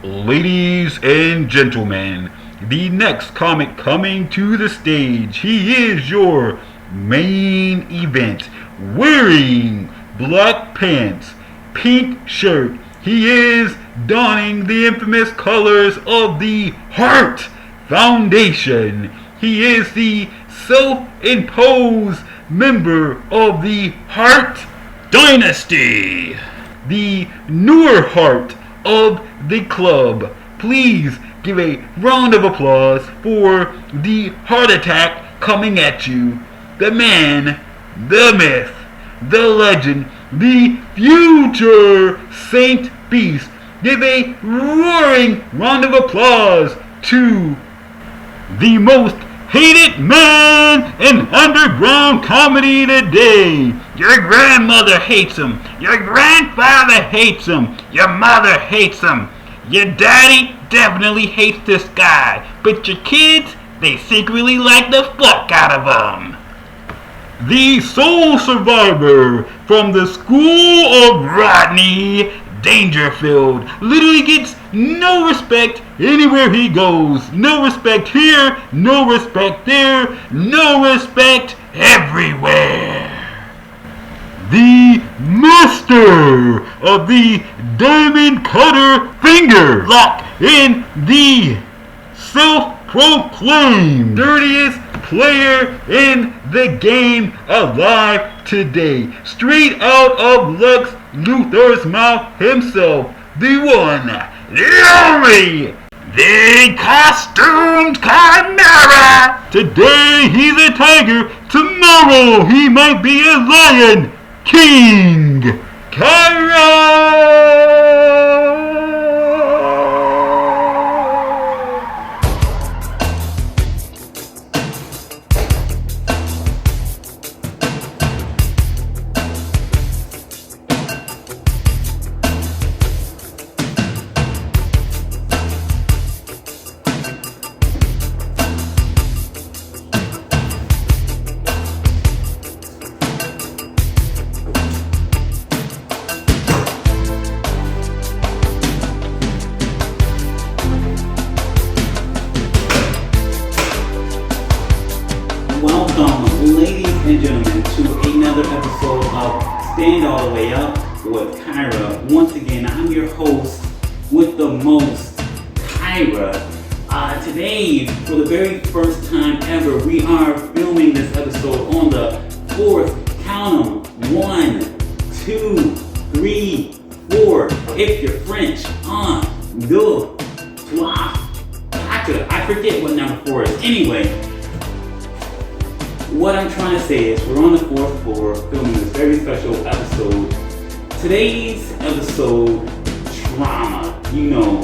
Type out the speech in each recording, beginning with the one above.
Ladies and gentlemen, the next comic coming to the stage, he is your main event. Wearing black pants, pink shirt, he is donning the infamous colors of the Heart Foundation. He is the self-imposed member of the Heart Dynasty, the newer heart of the club. Please give a round of applause for the heart attack coming at you. The man, the myth, the legend, the future Saint Beast. Give a roaring round of applause to the most hated man in underground comedy today. Your grandmother hates him. Your grandfather hates him. Your mother hates him. Your daddy definitely hates this guy. But your kids, they secretly like the fuck out of him. The sole survivor from the school of Rodney Dangerfield literally gets no respect anywhere he goes. No respect here, no respect there, no respect everywhere. The master of the diamond cutter finger lock in the self-proclaimed dirtiest player in the game alive today. Straight out of Lex Luthor's mouth himself, the one, the only, the costumed chimera. Today he's a tiger, tomorrow he might be a lion. King Kyra! Welcome, ladies and gentlemen, to another episode of Stand All the Way Up with Kyra. Once again, I'm your host with the most, Kyra. Today, for the very first time ever, we are filming this episode on the fourth, count 'em, 1, 2, 3, 4. If you're French, 1, 2, 3. I forget what number 4 is. Anyway, what I'm trying to say is we're on the fourth floor filming this very special episode. Today's episode, trauma. You know,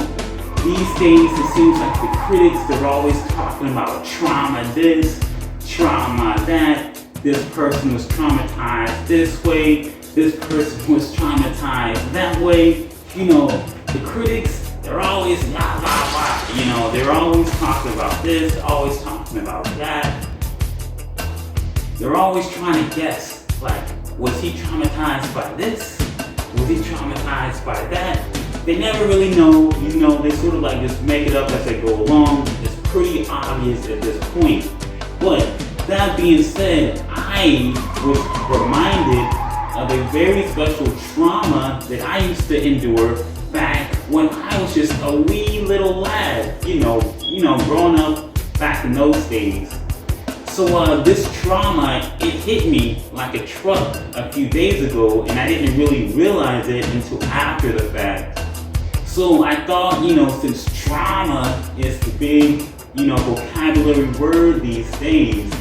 these days it seems like the critics, they're always talking about trauma this, trauma that. This person was traumatized this way, this person was traumatized that way. You know, the critics, they're always blah, blah, blah. You know, they're always talking about this, always talking about that. They're always trying to guess, like, was he traumatized by this? Was he traumatized by that? They never really know, you know, they sort of like just make it up as they go along. It's pretty obvious at this point. But that being said, I was reminded of a very special trauma that I used to endure back when I was just a wee little lad, you know, growing up back in those days. So this trauma, it hit me like a truck a few days ago, and I didn't really realize it until after the fact. So I thought, you know, since trauma is the big, you know, vocabulary word these days,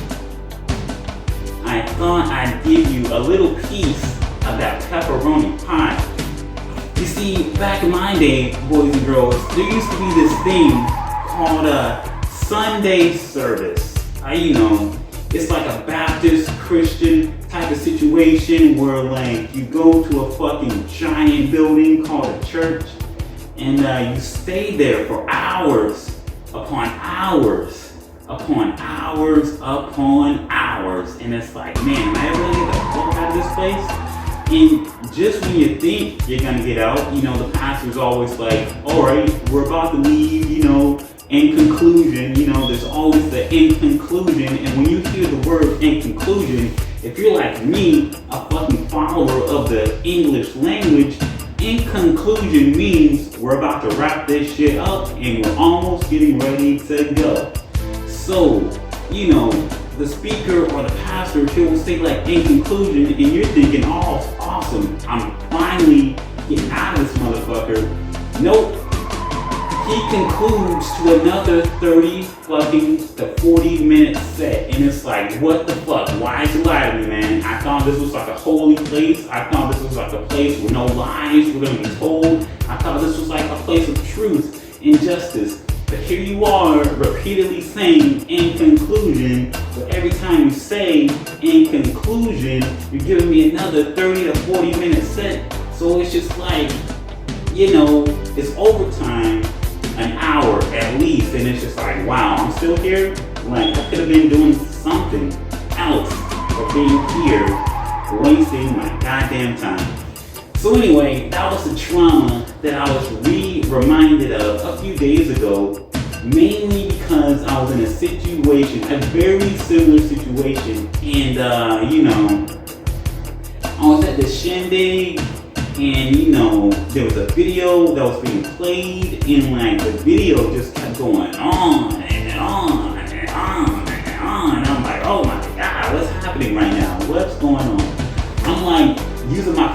I thought I'd give you a little piece of that pepperoni pie. You see, back in my day, boys and girls, there used to be this thing called a Sunday service. You know, it's like a Baptist Christian type of situation where like you go to a fucking giant building called a church and you stay there for hours upon hours upon hours upon hours, and it's like, man, am I ever gonna get the fuck out of this place? And just when you think you're gonna get out, the pastor's always like, all right, we're about to leave, in conclusion, there's always the in conclusion. And when you hear the word in conclusion, if you're like me, a fucking follower of the English language, in conclusion means we're about to wrap this shit up and we're almost getting ready to go. So, the speaker or the pastor, he'll say like in conclusion, and you're thinking, oh, awesome, I'm finally getting out of this motherfucker. Nope. He concludes to another 30 fucking to 40 minute set, and it's like, what the fuck? Why did you lie to me, man? I thought this was like a holy place. I thought this was like a place where no lies were gonna be told. I thought this was like a place of truth and justice. But here you are repeatedly saying in conclusion, but every time you say in conclusion, you're giving me another 30 to 40 minute set. So it's just like, it's overtime, an hour at least, and it's just like, wow, I'm still here? Like, I could have been doing something else or being here, wasting my goddamn time. So anyway, that was the trauma that I was reminded of a few days ago, mainly because I was in a situation, a very similar situation, and I was at the shindig, and there was a video that was being played, and like the video just kept going on and on and on and on, and I'm like, oh my god, what's happening right now? What's going on? I'm like using my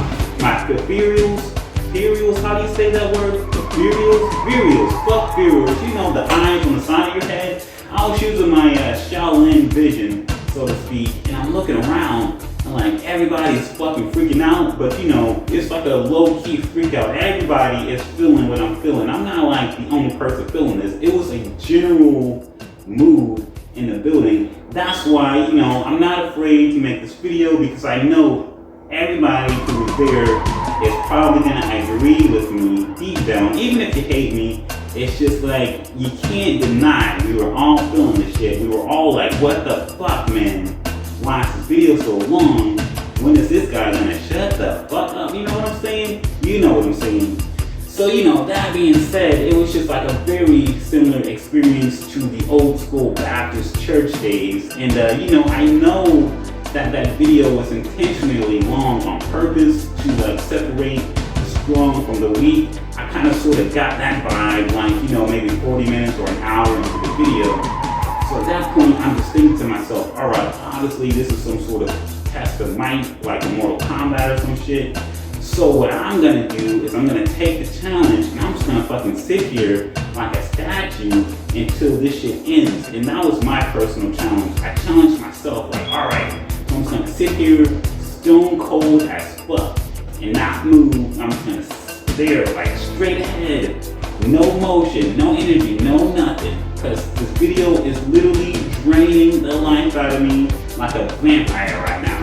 ethereals, how do you say that word? Ethereals, fuck ethereals, the eyes on the side of your head. I was using my Shaolin vision, so to speak, and I'm looking around, and like everybody's fucking freaking out, but it's like a low-key freak out. Everybody is feeling what I'm feeling. I'm not like the only person feeling this. It was a general mood in the building. That's why, I'm not afraid to make this video, because I know everybody who was there is probably gonna agree with me deep down. Even if you hate me, it's just like, you can't deny we were all feeling this shit. We were all like, what the fuck, man? Why is this video so long? When is this guy gonna shut the fuck up? You know what I'm saying? You know what I'm saying. So, that being said, it was just like a very similar experience to the old school Baptist church days. And, I know that video was intentionally long on purpose to like separate the strong from the weak. I kind of sort of got that vibe, like, maybe 40 minutes or an hour into the video. So at that point, I'm just thinking to myself, all right, obviously this is some sort of test of might, like a Mortal Kombat or some shit. So what I'm gonna do is I'm gonna take the challenge, and I'm just gonna fucking sit here like a statue until this shit ends. And that was my personal challenge. I challenged myself, like, all right, so I'm just gonna sit here stone cold as fuck and not move. I'm just gonna stare like straight ahead, no motion, no energy, no nothing. Because this video is literally draining the life out of me like a vampire right now.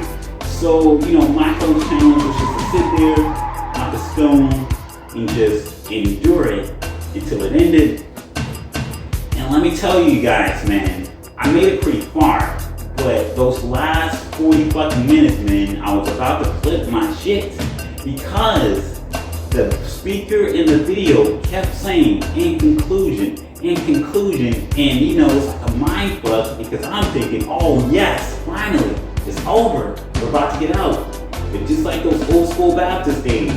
So, my whole challenge was just to sit there like a stone and just endure it until it ended. And let me tell you guys, man, I made it pretty far. But those last 40 fucking minutes, man, I was about to flip my shit because the speaker in the video kept saying, in conclusion, and it's like a mind fuck, because I'm thinking, oh yes, finally, it's over, we're about to get out. But just like those old school Baptist days,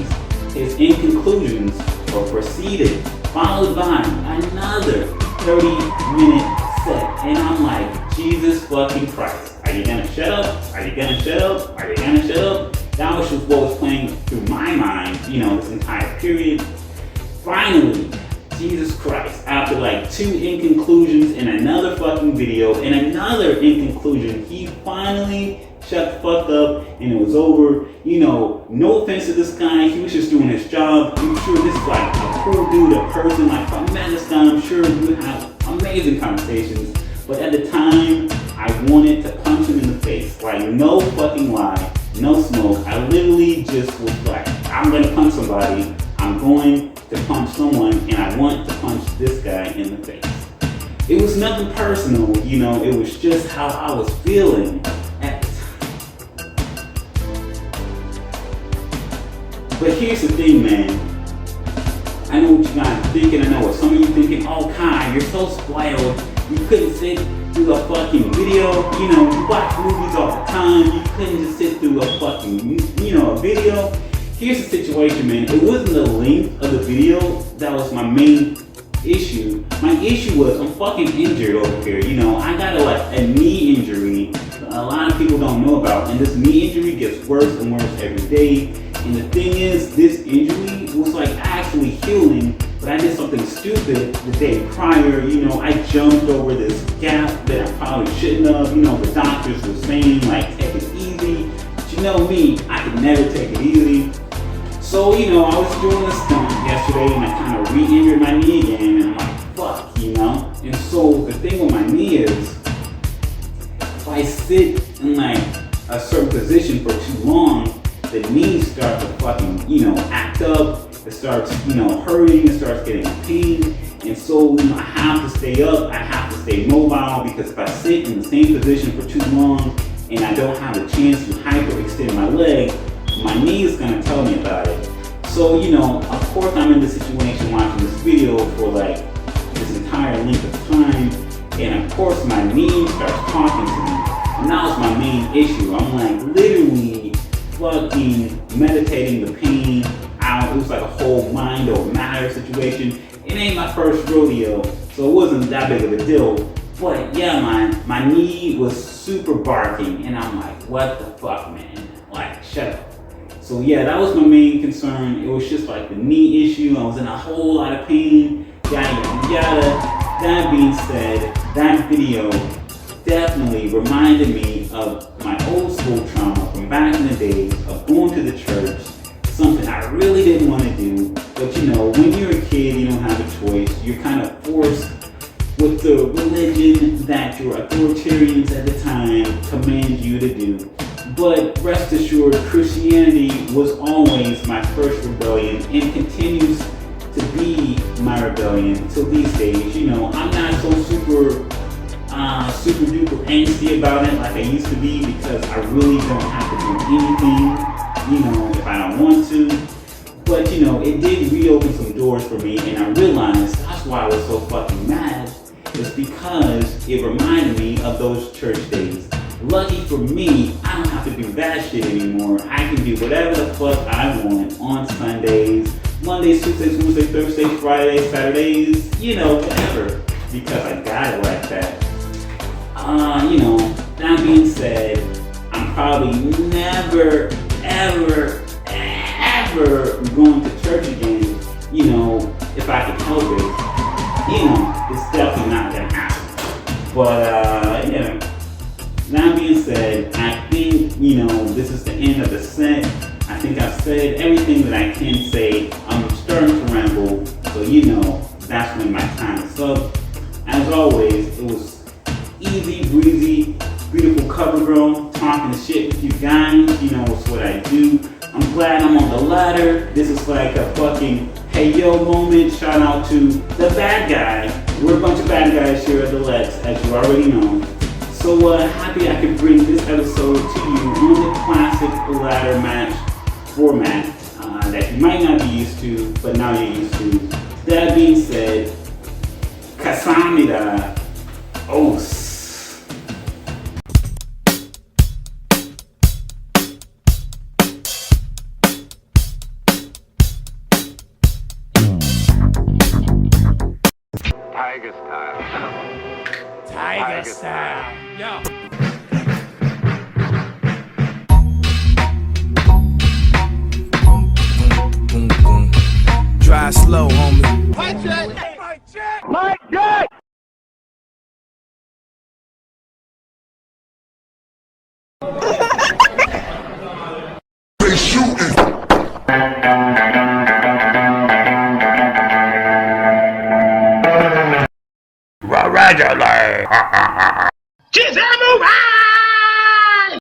his in conclusions were preceded, followed by another 30-minute set, and I'm like, Jesus fucking Christ, are you gonna shut up? Are you gonna shut up? Are you gonna shut up? That was just what was playing through my mind, this entire period. Finally, Jesus Christ, after like 2 in-conclusions and another fucking video and another in-conclusion, he finally shut the fuck up and it was over. No offense to this guy, he was just doing his job. I'm sure this is like a cool dude, a person, like if I met this guy, I'm sure we would have amazing conversations. But at the time, I wanted to punch him in the face. Like, no fucking lie, no smoke. I literally just was like, I'm gonna punch somebody. I'm going to punch someone, and I want to punch this guy in the face. It was nothing personal, it was just how I was feeling at the time. But here's the thing, man. I know what you guys are thinking. I know what some of you thinking. Oh, Kai, you're so spoiled. You couldn't sit through a fucking video. You know, you watch movies all the time. You couldn't just sit through a fucking, a video. Here's the situation, man. It wasn't the length of the video that was my main issue. My issue was I'm fucking injured over here. I got a knee injury a lot of people don't know about, and this knee injury gets worse and worse every day. And the thing is, this injury was like actually healing, but I did something stupid the day prior. I jumped over this gap that I probably shouldn't have. The doctors were saying like take it easy, but you know me, I could never take it easy. So, I was doing a stunt yesterday and I kind of re-injured my knee again, and I'm like, fuck, And so the thing with my knee is, if I sit in like a certain position for too long, the knee starts to fucking, act up. It starts, hurting, it starts getting pain. And so, I have to stay up, I have to stay mobile, because if I sit in the same position for too long and I don't have a chance to hyperextend my leg, my knee is going to tell me about it. So, of course I'm in this situation watching this video for like this entire length of time, and of course my knee starts talking to me. And that was my main issue. I'm like literally fucking meditating the pain out. It was like a whole mind over matter situation. It ain't my first rodeo, so it wasn't that big of a deal. But yeah, my knee was super barking, and I'm like, what the fuck, man? Like, shut up. So yeah, that was my main concern. It was just like the knee issue. I was in a whole lot of pain, yada yada yada. That being said, that video definitely reminded me of my old school trauma from back in the days of going to the church, something I really didn't want to do. But when you're a kid, you don't have a choice. You're kind of forced with the religion that your authoritarians at the time command you to do. But rest assured, Christianity was always my first rebellion and continues to be my rebellion till these days. I'm not so super duper angsty about it like I used to be, because I really don't have to do anything, if I don't want to. But, it did reopen some doors for me, and I realized that's why I was so fucking mad. It's because it reminded me of those church days. Lucky for me, I don't have to do that shit anymore. I can do whatever the fuck I want on Sundays, Mondays, Tuesdays, Wednesdays, Thursdays, Fridays, Saturdays, whatever. Because I got it like that. That being said, I'm probably never, ever, ever going to church again, if I can help it. It's definitely not gonna happen. But, that being said, I think, this is the end of the set. I think I've said everything that I can say. I'm starting to ramble, so that's when my time is up. As always, it was easy breezy, beautiful cover girl, talking shit with you guys. It's what I do. I'm glad I'm on the ladder. This is like a fucking hey yo moment. Shout out to the bad guy. We're a bunch of bad guys here at the Lex, as you already know. So happy I could bring this episode to you on the classic ladder match format that you might not be used to, but now you're used to. That being said, Kasamida Os. Tiger style. Tiger style. Yo. Boom, boom. Drive slow, homie. Punch it. Punch it. My God! They shooting. Regular.